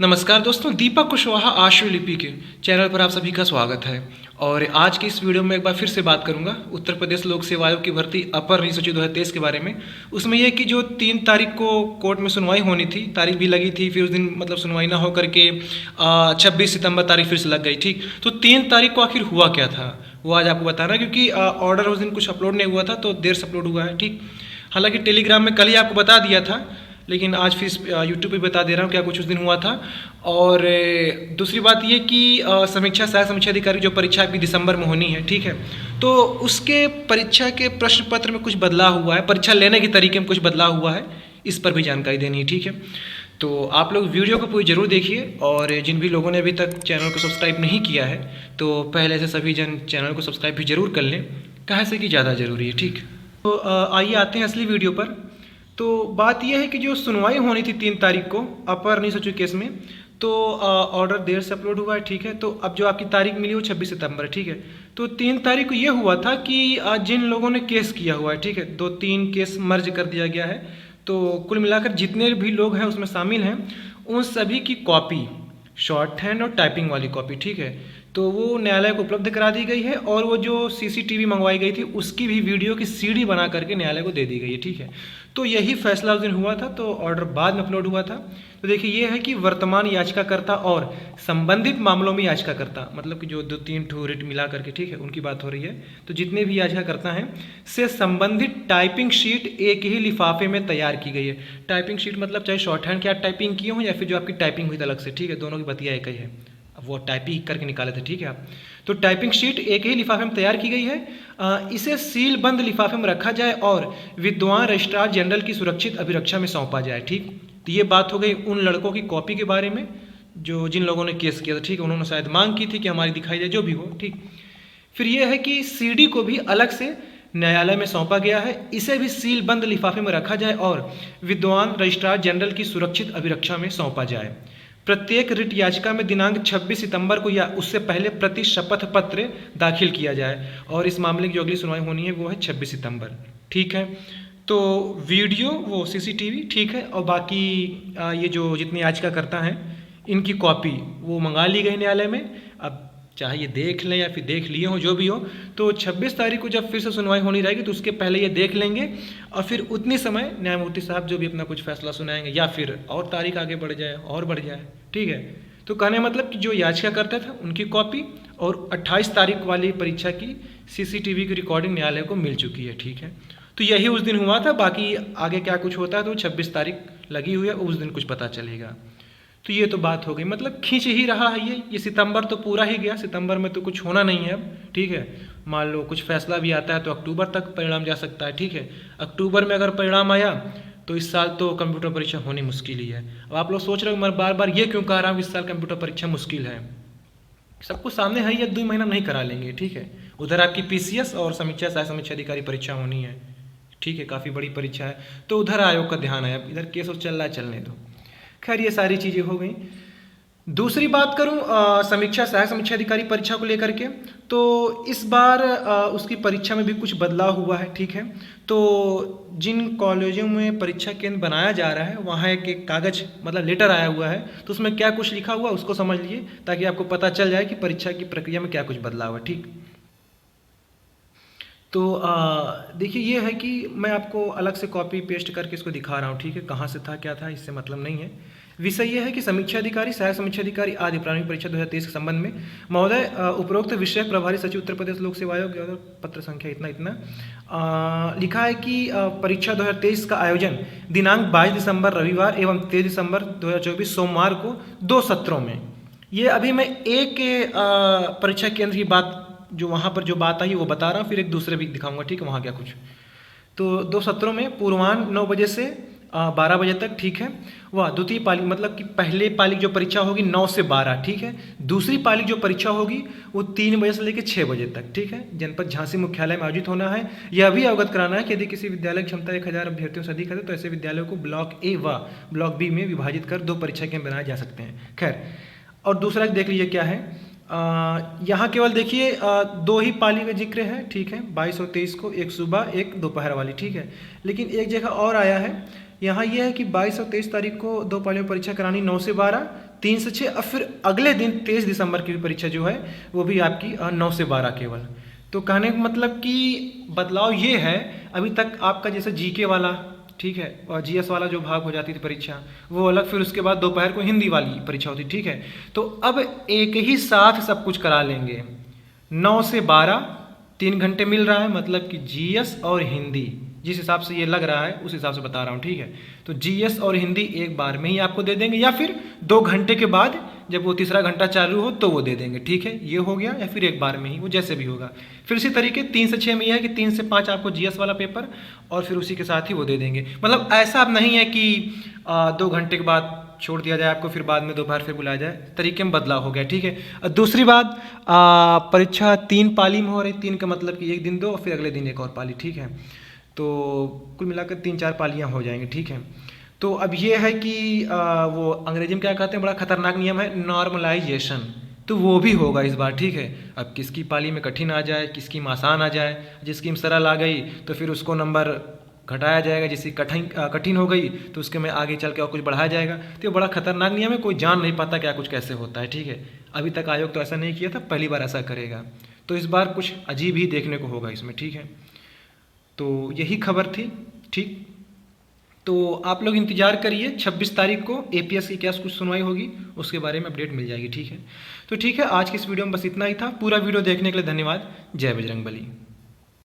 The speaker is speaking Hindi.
नमस्कार दोस्तों, दीपक कुशवाहा आश्वलिपि के चैनल पर आप सभी का स्वागत है। और आज की इस वीडियो में एक बार फिर से बात करूंगा उत्तर प्रदेश लोक सेवा आयोग की भर्ती अपर नियुक्त सचिव 2023 के बारे में। उसमें यह कि जो 3 तारीख को कोर्ट में सुनवाई होनी थी, तारीख भी लगी थी, फिर उस दिन मतलब सुनवाई ना हो करके 26 सितंबर तारीख फिर से लग गई। ठीक, तो 3 तारीख को आखिर हुआ क्या था वो आज आपको बताना, क्योंकि ऑर्डर उस दिन कुछ अपलोड नहीं हुआ था तो देर से अपलोड हुआ है। ठीक, हालांकि टेलीग्राम में कल ही आपको बता दिया था, लेकिन आज फिर यूट्यूब पे बता दे रहा हूँ क्या कुछ उस दिन हुआ था। और दूसरी बात ये कि समीक्षा सहायक समीक्षा अधिकारी जो परीक्षा आपकी दिसंबर में होनी है, ठीक है, तो उसके परीक्षा के प्रश्न पत्र में कुछ बदलाव हुआ है, परीक्षा लेने के तरीके में कुछ बदलाव हुआ है, इस पर भी जानकारी देनी है। ठीक है, तो आप लोग वीडियो को पूरी ज़रूर देखिए। और जिन भी लोगों ने अभी तक चैनल को सब्सक्राइब नहीं किया है तो पहले से सभी जन चैनल को सब्सक्राइब भी ज़रूर कर लें, कहाँ से कि ज़्यादा ज़रूरी है। ठीक, तो आइए आते हैं असली वीडियो पर। तो बात यह है कि जो सुनवाई होनी थी 3 तारीख को अपर नियुक्त सचिव केस में, तो ऑर्डर देर से अपलोड हुआ है। ठीक है, तो अब जो आपकी तारीख मिली वो 26 सितंबर है। ठीक है, तो 3 तारीख को ये हुआ था कि जिन लोगों ने केस किया हुआ है, ठीक है, 2-3 केस मर्ज कर दिया गया है, तो कुल मिलाकर जितने भी लोग हैं उसमें शामिल हैं, उन सभी की कॉपी, शॉर्ट हैंड और टाइपिंग वाली कॉपी, ठीक है, तो वो न्यायालय को उपलब्ध करा दी गई है। और वो जो सीसीटीवी मंगवाई गई थी उसकी भी वीडियो की सीडी बना करके न्यायालय को दे दी गई है। ठीक है, तो यही फैसला उस दिन हुआ था, तो ऑर्डर बाद में अपलोड हुआ था। तो देखिए ये है कि वर्तमान याचिकाकर्ता और संबंधित मामलों में याचिकाकर्ता, मतलब कि जो 2-3 ठो रिट मिला करके, ठीक है, उनकी बात हो रही है, तो जितने भी याचिकाकर्ता हैं से संबंधित टाइपिंग शीट एक ही लिफाफे में तैयार की गई है। टाइपिंग शीट मतलब चाहे शॉर्ट हैंड की आप टाइपिंग किए हो या फिर जो आपकी टाइपिंग हुई अलग से, ठीक है, दोनों की बतिया एक ही है, अब वो टाइपिंग करके निकाले थे। ठीक है, आप तो टाइपिंग शीट एक ही लिफाफे में तैयार की गई है, इसे सील बंद लिफाफे में रखा जाए और विद्वान रजिस्ट्रार जनरल की सुरक्षित अभिरक्षा में सौंपा जाए। ठीक, तो ये बात हो गई उन लड़कों की कॉपी के बारे में जो जिन लोगों ने केस किया था। ठीक है, उन्होंने शायद मांग की थी कि हमारी दिखाई जाए, जो भी हो। ठीक, फिर यह है कि सीडी को भी अलग से न्यायालय में सौंपा गया है, इसे भी सील बंद लिफाफे में रखा जाए और विद्वान रजिस्ट्रार जनरल की सुरक्षित अभिरक्षा में सौंपा जाए। प्रत्येक रिट याचिका में दिनांक 26 सितंबर को या उससे पहले प्रति शपथ पत्र दाखिल किया जाए, और इस मामले की जो अगली सुनवाई होनी है वो है 26 सितंबर। ठीक है, तो वीडियो वो सीसीटीवी, ठीक है, और बाकी ये जो जितने याचिकाकर्ता हैं इनकी कॉपी वो मंगा ली गई न्यायालय में। अब चाहे ये देख लें या फिर देख लिए हो, जो भी हो, तो 26 तारीख को जब फिर से सुनवाई होनी रहेगी तो उसके पहले ये देख लेंगे, और फिर उतनी समय न्यायमूर्ति साहब जो भी अपना कुछ फैसला सुनाएंगे, या फिर और तारीख आगे बढ़ जाए और बढ़ जाए। ठीक है, तो कहने मतलब कि जो याचिका करता था उनकी कॉपी और 28 तारीख वाली परीक्षा की सीसीटीवी की रिकॉर्डिंग न्यायालय को मिल चुकी है। ठीक है, तो यही उस दिन हुआ था, बाकी आगे क्या कुछ होता है तो 26 तारीख लगी हुई है, उस दिन कुछ पता चलेगा। तो ये तो बात हो गई, मतलब खींच ही रहा है ये सितंबर तो पूरा ही गया, सितंबर में तो कुछ होना नहीं है अब। ठीक है, मान लो कुछ फैसला भी आता है तो अक्टूबर तक परिणाम जा सकता है। ठीक है, अक्टूबर में अगर परिणाम आया तो इस साल तो कंप्यूटर परीक्षा होनी मुश्किल ही है। अब आप लोग सोच रहे हो मैं बार बार ये क्यों कह रहा हूँ इस साल कंप्यूटर परीक्षा मुश्किल है, सबको सामने है, ये 2 महीना नहीं करा लेंगे। ठीक है, उधर आपकी पीसीएस और समीक्षा सहायक समीक्षा अधिकारी परीक्षा होनी है। ठीक है, काफ़ी बड़ी परीक्षा है, तो उधर आयोग का ध्यान है, अब इधर केस चल रहा है, चलने दो। खैर ये सारी चीज़ें हो गई। दूसरी बात करूं समीक्षा सहायक समीक्षा अधिकारी परीक्षा को लेकर के, तो इस बार उसकी परीक्षा में भी कुछ बदलाव हुआ है। ठीक है, तो जिन कॉलेजों में परीक्षा केंद्र बनाया जा रहा है वहाँ एक कागज मतलब लेटर आया हुआ है, तो उसमें क्या कुछ लिखा हुआ है उसको समझ लीजिए, ताकि आपको पता चल जाए कि परीक्षा की प्रक्रिया में क्या कुछ बदलाव है। ठीक, तो देखिए ये है कि मैं आपको अलग से कॉपी पेस्ट करके इसको दिखा रहा हूँ। ठीक है, कहाँ से था क्या था इससे मतलब नहीं है। विषय यह है कि समीक्षा अधिकारी सहायक समीक्षा अधिकारी आदि प्रारंभिक परीक्षा 2023 के संबंध में महोदय उपरोक्त विषय प्रभारी सचिव उत्तर प्रदेश लोक सेवा आयोग, पत्र संख्या इतना इतना लिखा है कि परीक्षा 2023 का आयोजन दिनांक 22 दिसंबर रविवार एवं 23 दिसंबर 2024 सोमवार को 2 सत्रों में। ये अभी मैं एक परीक्षा केंद्र की बात जो वहाँ पर जो बात आई वो बता रहा हूँ, फिर एक दूसरे भी दिखाऊंगा। ठीक है, वहाँ क्या कुछ, तो 2 सत्रों में पूर्वाह्न 9 बजे से 12 बजे तक। ठीक है, वह द्वितीय पाली मतलब कि पहले पाली जो परीक्षा होगी 9 से 12। ठीक है, दूसरी पाली जो परीक्षा होगी वो 3 बजे से लेकर 6 बजे तक। ठीक है, जनपद झांसी मुख्यालय में आयोजित होना है। यह भी अवगत कराना है कि यदि किसी विद्यालय की क्षमता 1000 अभ्यर्थियों से अधिक है तो ऐसे विद्यालयों को ब्लॉक ए व ब्लॉक बी में विभाजित कर 2 परीक्षा केंद्र बनाए जा सकते हैं। खैर, और दूसरा देख लीजिए क्या है यहाँ केवल देखिए दो ही पाली का जिक्र है, ठीक है, 22 और 23 को, एक सुबह एक दोपहर वाली, ठीक है। लेकिन एक जगह और आया है, यहाँ ये है कि 22 और 23 तारीख को दो पालियों में परीक्षा करानी, 9 से 12, 3 से 6, और फिर अगले दिन 23 दिसंबर की परीक्षा जो है वो भी आपकी 9 से 12 केवल। तो कहने का मतलब कि बदलाव ये है, अभी तक आपका जैसे जीके वाला, ठीक है, और जीएस वाला जो भाग हो जाती थी परीक्षा वो अलग, फिर उसके बाद दोपहर को हिंदी वाली परीक्षा होती, ठीक है। तो अब एक ही साथ सब कुछ करा लेंगे, 9 से 12 3 घंटे मिल रहा है, मतलब कि जीएस और हिंदी, जिस हिसाब से ये लग रहा है उस हिसाब से बता रहा हूँ, ठीक है। तो जीएस और हिंदी एक बार में ही आपको दे देंगे, या फिर 2 घंटे के बाद जब वो तीसरा घंटा चालू हो तो वो दे देंगे, ठीक है, ये हो गया, या फिर एक बार में ही, वो जैसे भी होगा। फिर इसी तरीके 3 से 6 में यह है कि 3 से 5 आपको जीएस वाला पेपर, और फिर उसी के साथ ही वो दे देंगे। मतलब ऐसा अब नहीं है कि 2 घंटे के बाद छोड़ दिया जाए आपको, फिर बाद में दोपहर फिर बुलाया जाए, तरीके में बदलाव हो गया, ठीक है। दूसरी बात, परीक्षा 3 पाली में हो रही, 3 का मतलब कि एक दिन 2 और फिर अगले दिन एक और पाली, ठीक है। तो कुल मिलाकर 3-4 पालियाँ हो जाएंगी, ठीक है। तो अब ये है कि वो अंग्रेजी में क्या कहते हैं, बड़ा खतरनाक नियम है, नॉर्मलाइजेशन, तो वो भी होगा इस बार, ठीक है। अब किसकी पाली में कठिन आ जाए, किसकी में आसान आ जाए, जिसकी में सरल आ गई तो फिर उसको नंबर घटाया जाएगा, जिसकी कठिन हो गई तो उसके में आगे चल के और कुछ बढ़ाया जाएगा। तो ये बड़ा खतरनाक नियम है, कोई जान नहीं पाता क्या कुछ कैसे होता है, ठीक है। अभी तक आयोग तो ऐसा नहीं किया था, पहली बार ऐसा करेगा, तो इस बार कुछ अजीब ही देखने को होगा इसमें, ठीक है। तो यही खबर थी, ठीक। तो आप लोग इंतजार करिए, 26 तारीख को एपीएस की क्या कुछ सुनवाई होगी, उसके बारे में अपडेट मिल जाएगी, ठीक है। तो ठीक है, आज की इस वीडियो में बस इतना ही था। पूरा वीडियो देखने के लिए धन्यवाद। जय बजरंगबली।